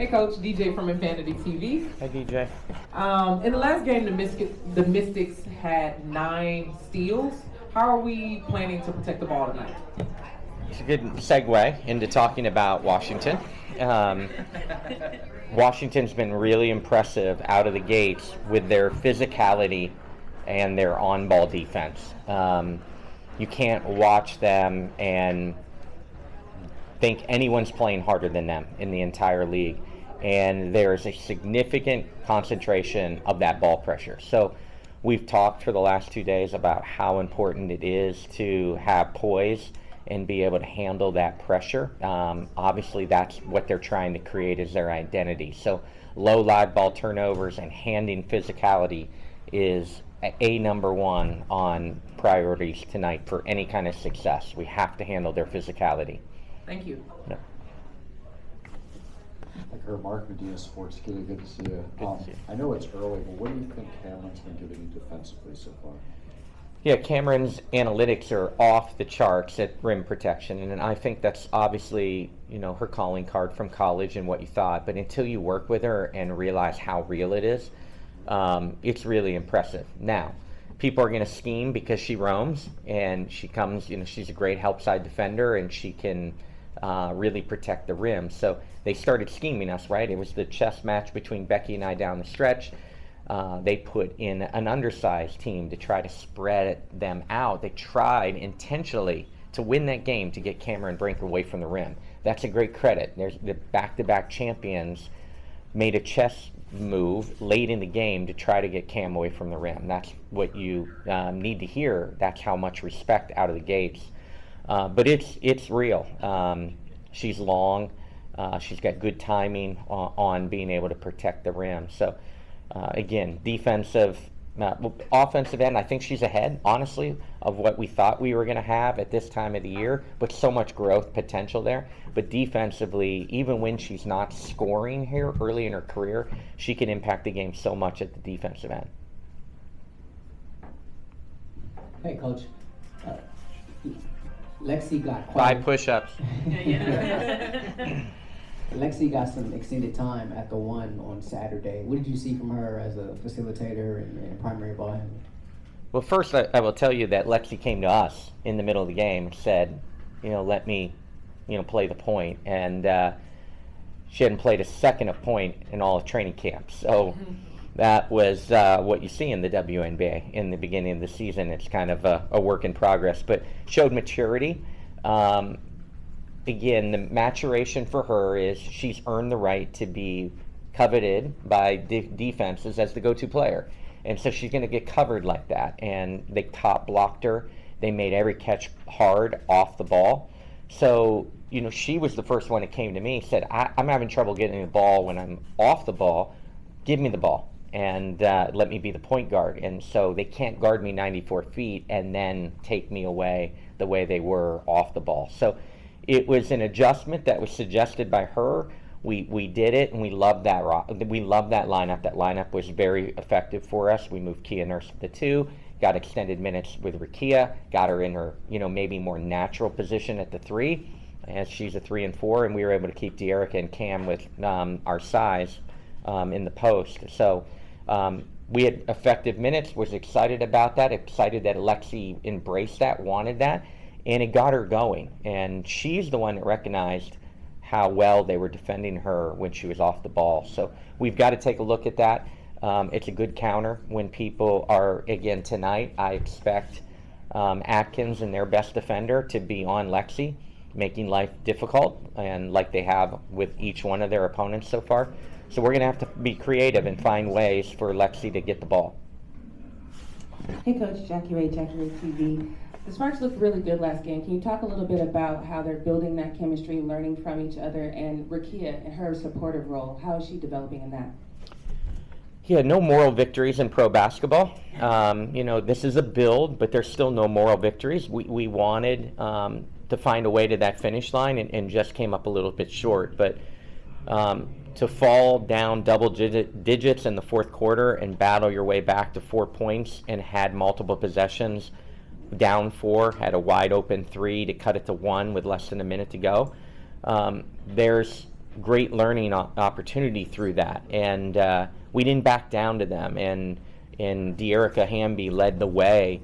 Hey, Coach. DJ from Infinity TV. Hey, DJ. In the last game, the Mystics had 9 steals. How are we planning to protect the ball tonight? It's a good segue into talking about Washington. Washington's been really impressive out of the gates with their physicality and their on-ball defense. You can't watch them and think anyone's playing harder than them in the entire league. And there's a significant concentration of that ball pressure. So we've talked for the last 2 days about how important it is to have poise and be able to handle that pressure. Obviously, that's what they're trying to create as their identity. So low live ball turnovers and handing physicality is a number one on priorities tonight for any kind of success. We have to handle their physicality. Thank you. Yeah. Like her, Mark Medina, Sports Kitty, good to see you. Good to see you. I know it's early, but what do you think Cameron's been giving you defensively so far? Yeah, Cameron's analytics are off the charts at rim protection, and I think that's obviously, her calling card from college and what you thought. But until you work with her and realize how real it is, it's really impressive. Now, people are going to scheme because she roams and she comes. She's a great help side defender and she can really protect the rim. So they started scheming us, right? It was the chess match between Becky and I down the stretch. They put in an undersized team to try to spread them out. They tried intentionally to win that game to get Cameron Brink away from the rim. That's a great credit. There's the back-to-back champions made a chess move late in the game to try to get Cam away from the rim. That's what you need to hear. That's how much respect out of the gates. But it's real. She's long. She's got good timing on being able to protect the rim. So again, offensive end, I think she's ahead, honestly, of what we thought we were going to have at this time of the year, but so much growth potential there. But defensively, even when she's not scoring here early in her career, she can impact the game so much at the defensive end. Hey, Coach. Lexi got quite 5 push-ups. Lexi got some extended time at the 1 on Saturday. What did you see from her as a facilitator and primary ball handler? Well, first I will tell you that Lexi came to us in the middle of the game and said, let me, play the point. And she hadn't played a second of point in all of training camp. So that was what you see in the WNBA in the beginning of the season. It's kind of a work in progress, but showed maturity. Again, the maturation for her is she's earned the right to be coveted by defenses as the go-to player. And so she's going to get covered like that. And they top blocked her. They made every catch hard off the ball. So, she was the first one that came to me, said, I'm having trouble getting the ball when I'm off the ball. Give me the ball and let me be the point guard. And so they can't guard me 94 feet and then take me away the way they were off the ball. So it was an adjustment that was suggested by her. We did it, and we loved that. We loved that lineup. That lineup was very effective for us. We moved Kia Nurse to the 2, got extended minutes with Rakia, got her in her maybe more natural position at the 3, as she's a 3 and 4, and we were able to keep De'Erica and Cam with our size in the post. So we had effective minutes. Was excited about that. Excited that Alexi embraced that, wanted that. And it got her going. And she's the one that recognized how well they were defending her when she was off the ball. So we've got to take a look at that. It's a good counter when people are, again, tonight, I expect Atkins and their best defender to be on Lexi, making life difficult, and like they have with each one of their opponents so far. So we're going to have to be creative and find ways for Lexi to get the ball. Hey, Coach. Jackie Ray TV. The Sparks looked really good last game. Can you talk a little bit about how they're building that chemistry, learning from each other, and Rakia and her supportive role? How is she developing in that? Yeah, no moral victories in pro basketball. This is a build, but there's still no moral victories. We wanted to find a way to that finish line and just came up a little bit short. But to fall down double digits in the fourth quarter and battle your way back to 4 points and had multiple possessions, down 4, had a wide open 3 to cut it to 1 with less than a minute to go. There's great learning opportunity through that, and we didn't back down to them. And De'Erica Hamby led the way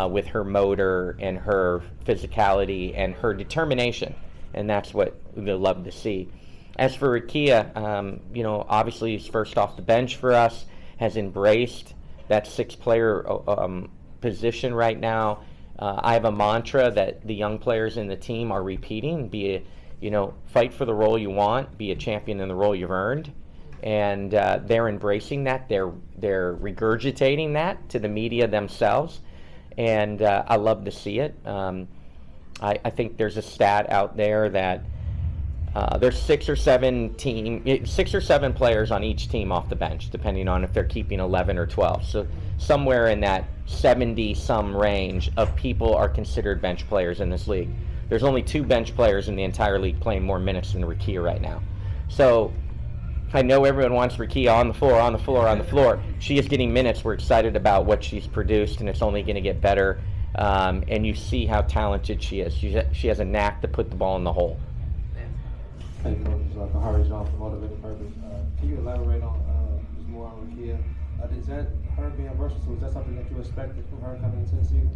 with her motor and her physicality and her determination, and that's what we love to see. As for Rakia, obviously he's first off the bench for us, has embraced that 6-player position right now. I have a mantra that the young players in the team are repeating: fight for the role you want, be a champion in the role you've earned. And they're embracing that. They're regurgitating that to the media themselves, and I love to see it. I think there's a stat out there that there's 6 or 7 players on each team off the bench, depending on if they're keeping 11 or 12. So somewhere in that 70-some range of people are considered bench players in this league. There's only 2 bench players in the entire league playing more minutes than Rakia right now. So I know everyone wants Rakia on the floor. She is getting minutes. We're excited about what she's produced, and it's only going to get better. And you see how talented she is. She has a knack to put the ball in the hole. Hey, Coach, Kahari John from Motivated Purpose. Can you elaborate on just more on Rakia? Is that her being versatile? Is that something that you expected from her coming into the season?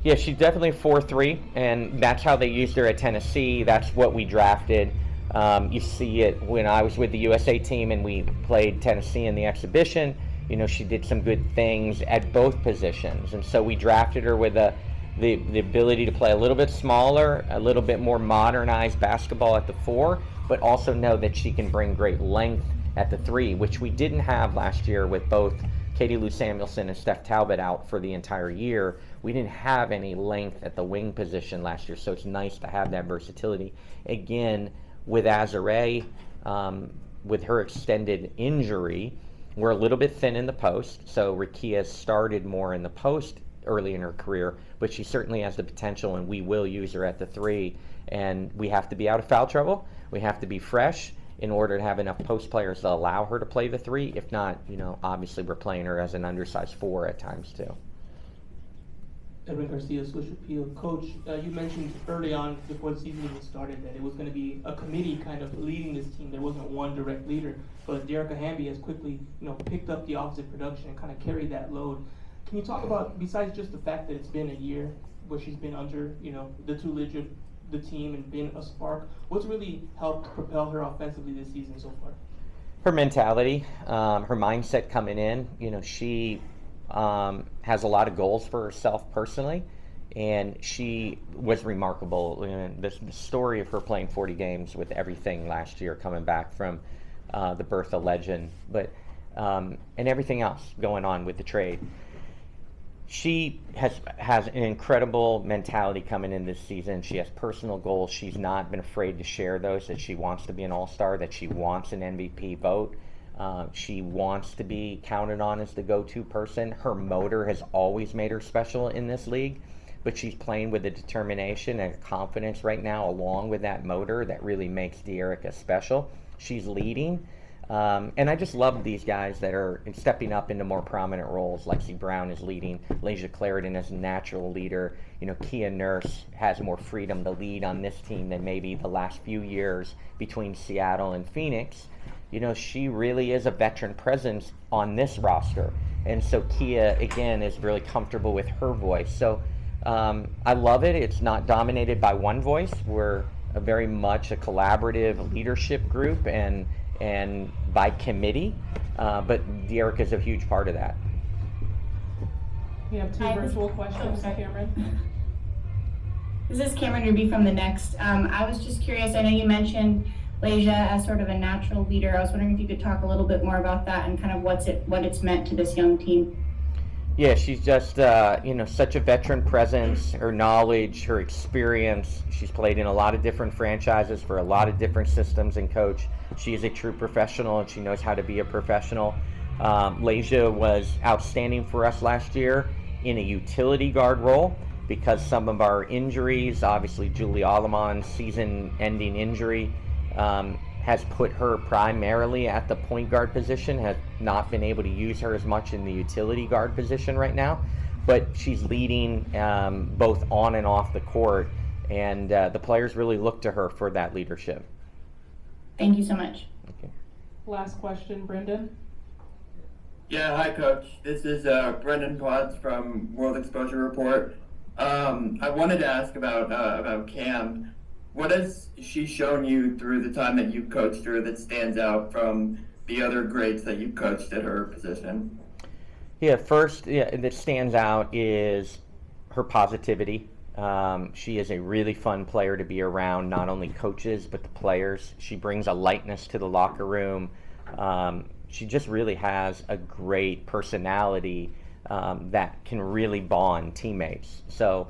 Yeah, she's definitely 4'3", and that's how they used her at Tennessee. That's what we drafted. You see it when I was with the USA team and we played Tennessee in the exhibition. She did some good things at both positions, and so we drafted her with the ability to play a little bit smaller, a little bit more modernized basketball at the 4, but also know that she can bring great length at the 3, which we didn't have last year with both Katie Lou Samuelson and Steph Talbot out for the entire year. We didn't have any length at the wing position last year, so it's nice to have that versatility. Again, with Azare, with her extended injury, we're a little bit thin in the post, so Rakia started more in the post early in her career, but she certainly has the potential, and we will use her at the 3. And we have to be out of foul trouble. We have to be fresh in order to have enough post players to allow her to play the 3. If not, obviously we're playing her as an undersized 4 at times too. Edwin Garcia, Swish Appeal. Coach, you mentioned early on before the season even started that it was going to be a committee kind of leading this team. There wasn't one direct leader, but De'Erica Hamby has quickly, picked up the offensive production and kind of carried that load. Can you talk about, besides just the fact that it's been a year where she's been under, the tutelage of the team and been a spark, what's really helped propel her offensively this season so far? Her mentality, her mindset coming in. She has a lot of goals for herself personally, and she was remarkable. The story of her playing 40 games with everything last year, coming back from the birth of legend, but and everything else going on with the trade. She has an incredible mentality coming in this season. She has personal goals. She's not been afraid to share those, that she wants to be an all-star, that she wants an MVP vote. She wants to be counted on as the go-to person. Her motor has always made her special in this league, but she's playing with a determination and a confidence right now along with that motor that really makes De'Erica special. She's leading. And I just love these guys that are stepping up into more prominent roles. Lexi Brown is leading. Laysia Clarendon is a natural leader. Kia Nurse has more freedom to lead on this team than maybe the last few years between Seattle and Phoenix. She really is a veteran presence on this roster. And so Kia, again, is really comfortable with her voice. So I love it. It's not dominated by one voice. We're very much a collaborative leadership group and by committee, but De'Erica is a huge part of that. We have 2 virtual questions, Cameron. This is Cameron Ruby from The Next. I was just curious, I know you mentioned Laysia as sort of a natural leader. I was wondering if you could talk a little bit more about that and kind of what it's meant to this young team. Yeah, she's just, such a veteran presence, her knowledge, her experience. She's played in a lot of different franchises for a lot of different systems and coach. She is a true professional, and she knows how to be a professional. Laysia was outstanding for us last year in a utility guard role because some of our injuries, obviously Julie Alleman's season-ending injury, has put her primarily at the point guard position, has not been able to use her as much in the utility guard position right now, but she's leading both on and off the court, and the players really look to her for that leadership. Thank you so much. Okay. Last question, Brendan. Yeah, hi Coach. This is Brendan Potts from World Exposure Report. I wanted to ask about Cam. What has she shown you through the time that you've coached her that stands out from the other greats that you've coached at her position? Yeah, first, that stands out is her positivity. She is a really fun player to be around, not only coaches, but the players. She brings a lightness to the locker room. She just really has a great personality that can really bond teammates. So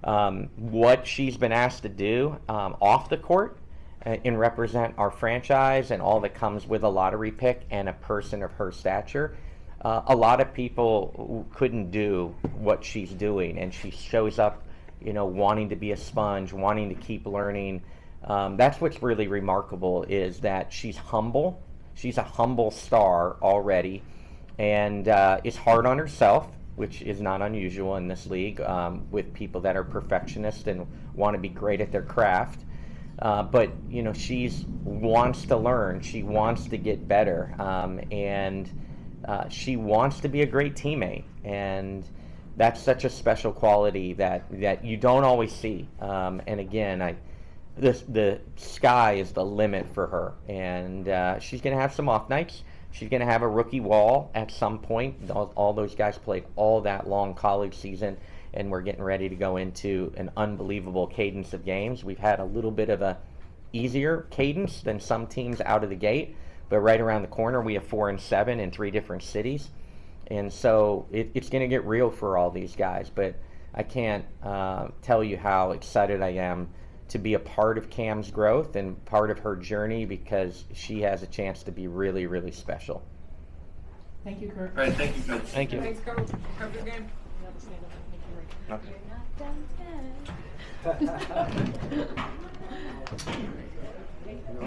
what she's been asked to do off the court and represent our franchise and all that comes with a lottery pick and a person of her stature, a lot of people couldn't do what she's doing, and she shows up, wanting to be a sponge, wanting to keep learning. That's what's really remarkable, is that she's humble. She's a humble star already, and is hard on herself, which is not unusual in this league with people that are perfectionists and want to be great at their craft. But she wants to learn. She wants to get better, and she wants to be a great teammate. And that's such a special quality that you don't always see. And again, the sky is the limit for her, and she's going to have some off nights. She's going to have a rookie wall at some point. All those guys played all that long college season, and we're getting ready to go into an unbelievable cadence of games. We've had a little bit of a easier cadence than some teams out of the gate, but right around the corner we have 4 and 7 in 3 different cities, and so it's going to get real for all these guys. But I can't tell you how excited I am to be a part of Cam's growth and part of her journey, because she has a chance to be really, really special. Thank you, Curt. All right, thank you, Coach. Thank you. Thanks, Coach. Have a good game. Okay.